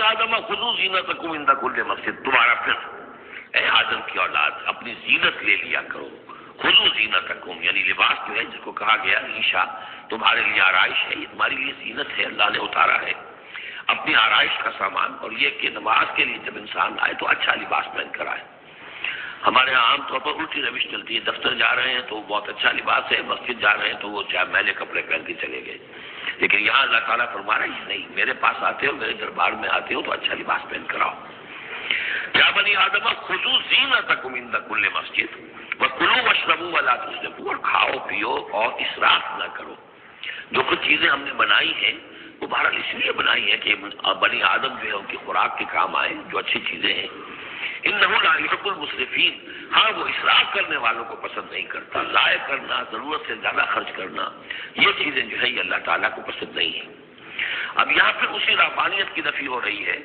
آدم خذوا زینتکم عند کل مسجد، تمہارا پھر اے آدم کی اولاد اپنی زینت لے لیا کرو. خذوا زینتکم یعنی لباس جو ہے جس کو کہا گیا ریشہ تمہارے لیے آرائش ہے، یہ تمہاری لیے زینت ہے، اللہ نے اتارا ہے اپنی آرائش کا سامان. اور یہ کہ نماز کے لیے جب انسان آئے تو اچھا لباس پہن کر آئے. ہمارے یہاں عام طور پر الٹی روش چلتی ہے، دفتر جا رہے ہیں تو بہت اچھا لباس ہے، مسجد جا رہے ہیں تو وہ چاہے میلے کپڑے پہن کے چلے گئے. لیکن یہاں اللہ تعالیٰ فرما رہا ہے نہیں، میرے پاس آتے ہو، میرے دربار میں آتے ہو تو اچھا لباس پہن کر آؤ. یا بنی آدم خذوا زینتکم عند کل مسجد وکلوا واشربوا ولا تسرفوا، اور کھاؤ پیو اور اسراف نہ کرو. جو کچھ چیزیں ہم نے بنائی ہیں وہ بہرحال اس لیے بنائی ہے کہ بنی آدم جو ہے ان کی خوراک کے کام آئے، جو اچھی چیزیں ہیں. انہ لا یحب المسرفین، ہاں وہ اسراف کرنے والوں کو پسند نہیں کرتا. ضائع کرنا، ضرورت سے زیادہ خرچ کرنا، یہ چیزیں جو ہے یہ اللہ تعالیٰ کو پسند نہیں ہیں. اب یہاں پھر اسی رحمانیت کی نفی ہو رہی ہے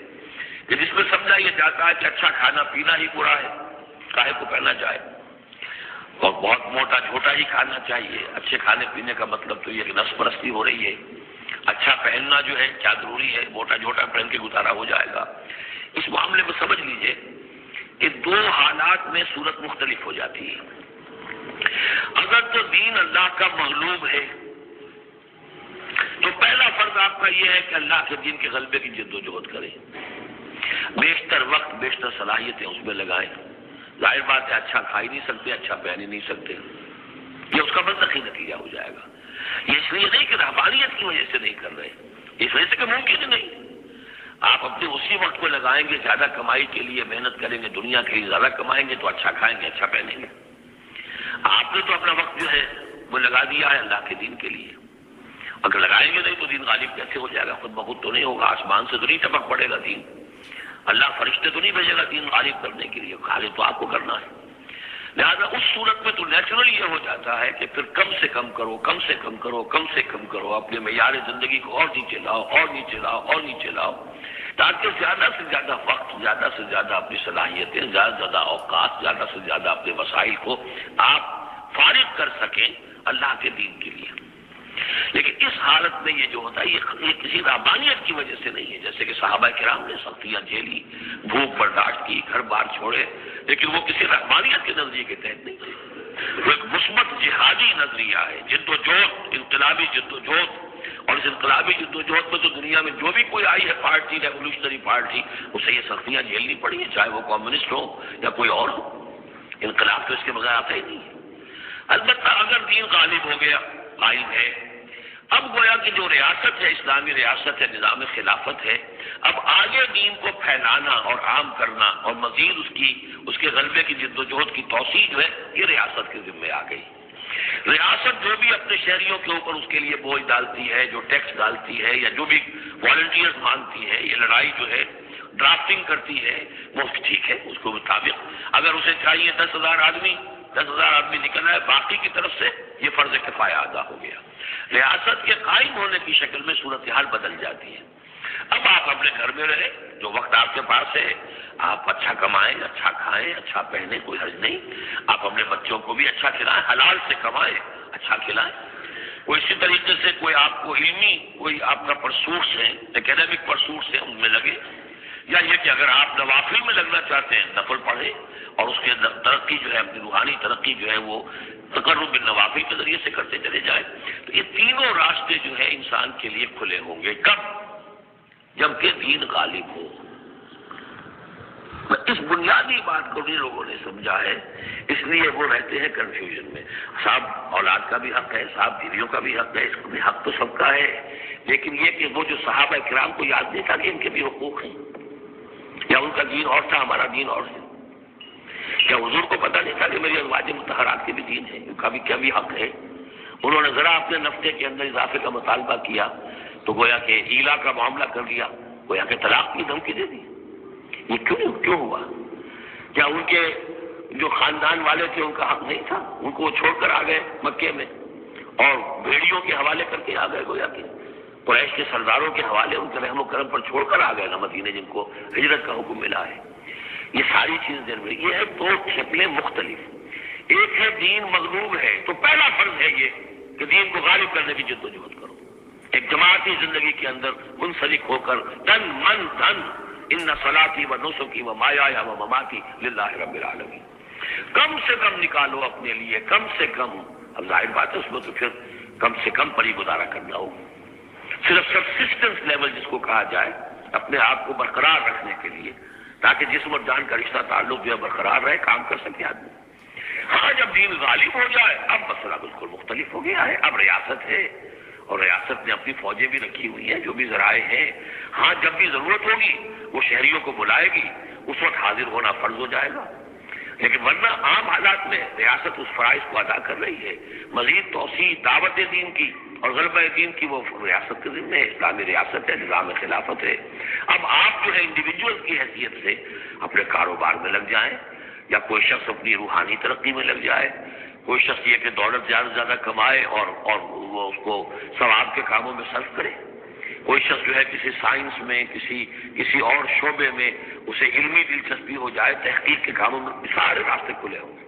کہ جس میں سمجھا یہ جاتا ہے کہ اچھا کھانا پینا ہی برا ہے، کاہے کو پہنا جائے، اور بہت موٹا چھوٹا ہی کھانا چاہیے. اچھے کھانے پینے کا مطلب تو یہ کہ نفس پرستی ہو رہی ہے. اچھا پہننا جو ہے کیا ضروری ہے، موٹا چھوٹا پہن کے گزارا ہو جائے گا. اس معاملے میں سمجھ لیجئے کہ دو حالات میں صورت مختلف ہو جاتی ہے. اگر تو دین اللہ کا مغلوب ہے تو پہلا فرض آپ کا یہ ہے کہ اللہ کے دین کے غلبے کی جد و جہد کریں، بیشتر وقت بیشتر صلاحیتیں اس میں لگائیں. ظاہر بات ہے اچھا کھا ہی نہیں سکتے، اچھا پہن ہی نہیں سکتے، یہ اس کا منطقی نتیجہ ہو جائے گا. یہ اس لیے نہیں کہ رہبانیت کی وجہ سے نہیں کر رہے، اس وجہ سے کہ ممکن ہی نہیں. آپ اپنے اسی وقت کو لگائیں گے زیادہ کمائی کے لیے، محنت کریں گے دنیا کے لیے، زیادہ کمائیں گے تو اچھا کھائیں گے، اچھا پہنیں گے. آپ نے تو اپنا وقت جو ہے وہ لگا دیا ہے اللہ کے دین کے لیے. اگر لگائیں گے نہیں تو دین غالب کیسے ہو جائے گا؟ خود بخود تو نہیں ہوگا، آسمان سے تو نہیں ٹپک پڑے گا دین. اللہ فرشتے تو نہیں بھیجے گا دین غالب کرنے کے لیے، غالب تو آپ کو کرنا ہے. لہذا اس صورت میں تو نیچرل یہ ہو جاتا ہے کہ پھر کم سے کم کرو، کم سے کم کرو، کم سے کم کرو، اپنے معیار زندگی کو اور نیچے لاؤ، اور نیچے لاؤ، اور نیچے لاؤ، تاکہ زیادہ سے زیادہ وقت، زیادہ سے زیادہ اپنی صلاحیتیں، زیادہ سے زیادہ اوقات، زیادہ سے زیادہ اپنے وسائل کو آپ فارغ کر سکیں اللہ کے دین کے لیے. لیکن اس حالت میں یہ جو ہوتا ہے یہ کسی رحمانیت کی وجہ سے نہیں ہے. جیسے کہ صحابہ کرام نے سختیاں جھیلی، بھوک برداشت کی، گھر بار چھوڑے، لیکن وہ کسی رحمانیت کے نظریے کے تحت نہیں تھے. وہ ایک مثبت جہادی نظریہ ہے، جد و جہد، انقلابی جد و جہد. اور اس انقلابی جد و جہد میں تو دنیا میں جو بھی کوئی آئی ہے پارٹی، ریولوشنری پارٹی، اسے یہ سختیاں جھیلنی پڑی ہیں، چاہے وہ کمیونسٹ ہو یا کوئی اور ہو. انقلاب تو اس کے بغیر آتا ہی نہیں ہے. البتہ اگر دین غالب ہو گیا، قائم ہے، اب گویا کہ جو ریاست ہے، اسلامی ریاست ہے، نظام خلافت ہے، اب آگے دین کو پھیلانا اور عام کرنا اور مزید اس کے غلبے کی جد و جہد کی توسیع جو ہے یہ ریاست کے ذمہ آ گئی. ریاست جو بھی اپنے شہریوں کے اوپر اس کے لیے بوجھ ڈالتی ہے، جو ٹیکس ڈالتی ہے، یا جو بھی والنٹیئرز مانگتی ہے، یہ لڑائی جو ہے ڈرافٹنگ کرتی ہے، وہ ٹھیک ہے. اس کو مطابق اگر اسے چاہیے 10,000 آدمی نکل آئے، باقی کی طرف سے یہ فرض کفایہ ادا ہو گیا. ریاست کے قائم ہونے کی شکل میں صورتحال بدل جاتی ہے. اب آپ اپنے گھر میں رہیں، جو وقت آپ کے پاس ہے آپ اچھا کمائیں، اچھا کھائیں، اچھا پہنیں، کوئی حرج نہیں. آپ اپنے بچوں کو بھی اچھا کھلائیں، حلال سے کمائیں، اچھا کھلائیں. کوئی اسی طریقے سے کوئی آپ کو علمی کوئی آپ کا پرسوٹس ہے، اکیڈمک پرسوٹس ہیں، ان میں لگے. یا یہ کہ اگر آپ نوافل میں لگنا چاہتے ہیں نفل پڑھیں، اور اس کے ترقی جو ہے اپنی روحانی ترقی جو ہے وہ تقرب بالنوافل کے ذریعے سے کرتے چلے جائیں. تو یہ تینوں راستے جو ہے انسان کے لیے کھلے ہوں گے. کب؟ جبکہ دین غالب ہو. اس بنیادی بات کو بھی لوگوں نے سمجھا ہے، اس لیے وہ رہتے ہیں کنفیوژن میں. صاحب اولاد کا بھی حق ہے، صاحب بیویوں کا بھی حق ہے، اس کو بھی حق تو سب کا ہے. لیکن یہ کہ وہ جو صحابہ کرام کو یاد نہیں تھا کہ ان کے بھی حقوق ہیں، یا ان کا دین اور تھا، ہمارا دین اور ہے. کیا حضور کو پتہ نہیں تھا کہ میری ازواج مطہرات کے بھی دین ہے، ان کا بھی کیا بھی حق ہے؟ انہوں نے ذرا اپنے نفقے کے اندر اضافے کا مطالبہ کیا تو گویا کہ ایلا کا معاملہ کر لیا، گویا کہ طلاق کی دھمکی دے دی. یہ کیوں ہوا؟ کیا ان کے جو خاندان والے تھے ان کا حق نہیں تھا؟ ان کو وہ چھوڑ کر آ گئے مکے میں اور بھیڑیوں کے حوالے کر کے آ گئے، گویا کہ قریش کے سرداروں کے حوالے ان کے رحم و کرم پر چھوڑ کر آ گئے نا مدینے، جن کو ہجرت کا حکم ملا ہے. یہ ساری چیزیں دین میں، یہ ہے دو شکلیں مختلف. ایک ہے دین مغلوب ہے تو پہلا فرض ہے یہ کہ دین کو غالب کرنے کی جد و جہد کرو. ایک جماعتی زندگی کے اندر منسلک ہو کر تن من دھن ان صلاتی و نسکی و مایایا و مماتی للہ رب العالمین. کم سے کم نکالو اپنے لیے، کم سے کم. اب ظاہر بات ہے اس میں تو پھر کم سے کم پر ہی گزارا کرنا ہو. صرف سبسسٹنس لیول جس کو کہا جائے، اپنے آپ کو برقرار رکھنے کے لیے، تاکہ جسم اور جان کا رشتہ تعلق جو ہے برقرار رہے، کام کر سکے آدمی. ہاں جب دین غالب ہو جائے اب مسئلہ بالکل مختلف ہو گیا ہے. اب ریاست ہے اور ریاست نے اپنی فوجیں بھی رکھی ہوئی ہیں، جو بھی ذرائع ہیں. ہاں جب بھی ضرورت ہوگی وہ شہریوں کو بلائے گی، اس وقت حاضر ہونا فرض ہو جائے گا. لیکن ورنہ عام حالات میں ریاست اس فرائض کو ادا کر رہی ہے. مزید توسیع دعوت دین کی اور غلبہ دین کی وہ ریاست کے ذمہ ہے. اسلامی ریاست ہے، نظام خلافت ہے. اب آپ جو ہے انڈیویجول کی حیثیت سے اپنے کاروبار میں لگ جائیں، یا کوئی شخص اپنی روحانی ترقی میں لگ جائے، کوئی شخص یہ کہ دولت زیادہ سے زیادہ کمائے اور وہ اس کو ثواب کے کاموں میں صرف کرے. کوئی شخص جو ہے کسی سائنس میں، کسی اور شعبے میں اسے علمی دلچسپی ہو جائے، تحقیق کے کاموں میں سارے راستے کھلے ہوں گے.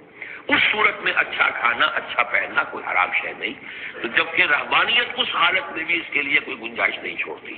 اس صورت میں اچھا کھانا، اچھا پہننا کوئی حرام شے نہیں. تو جبکہ رہبانیت اس حالت میں بھی اس کے لیے کوئی گنجائش نہیں چھوڑتی.